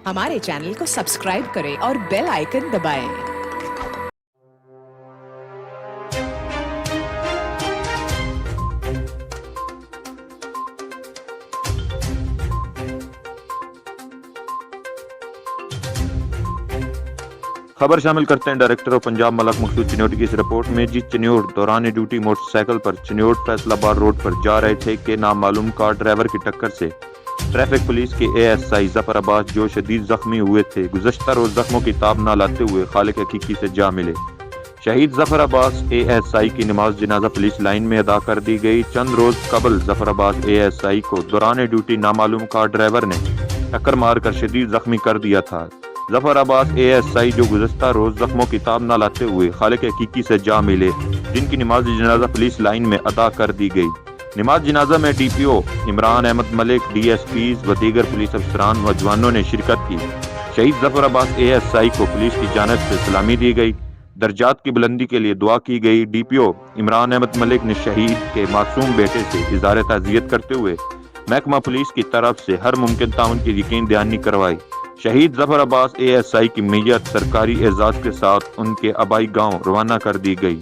हमारे चैनल को सब्सक्राइब करें और बेल आइकन दबाएं। खबर शामिल करते हैं डायरेक्टर ऑफ पंजाब मलक मकसूद चिन्योट की इस रिपोर्ट में। जी चिन्योट दौरान ड्यूटी मोटरसाइकिल पर चिन्योट फैसलाबाद रोड पर जा रहे थे कि नामालूम कार ड्राइवर की टक्कर से ट्रैफिक पुलिस के एएसआई जफर अब्बास जो शदीद जख्मी हुए थे, गुज़श्ता रोज जख्मों की ताब न लाते हुए खालिक हकीकी से जा मिले। शहीद जफर अब्बास एएसआई की नमाज जनाजा पुलिस लाइन में अदा कर दी गई। चंद रोज कबल जफर अब्बास एएसआई को दौरान ड्यूटी नामालूम कार ड्राइवर ने टक्कर मारकर शदीद जख्मी कर दिया था। जफर अब्बास एएसआई जो गुज़श्ता रोज जख्मों की ताब न लाते हुए खालिक हकीकी से जा मिले, जिनकी नमाज जनाजा पुलिस लाइन में अदा कर दी गई। नमाज जनाजा में डीपीओ इमरान अहमद मलिक, डीएसपीज व दीगर पुलिस अफसरान व जवानों ने शिरकत की। शहीद जफर अब्बास एएसआई को पुलिस की जानिब से सलामी दी गई, दर्जात की बुलंदी के लिए दुआ की गई। डीपीओ इमरान अहमद मलिक ने शहीद के मासूम बेटे से इज़हार ताज़ियत करते हुए महकमा पुलिस की तरफ से हर मुमकिन ताउन की यकीन दहानी करवाई। शहीद जफर अब्बास एएसआई की मैयत सरकारी एजाज के साथ उनके आबाई गांव रवाना कर दी गई।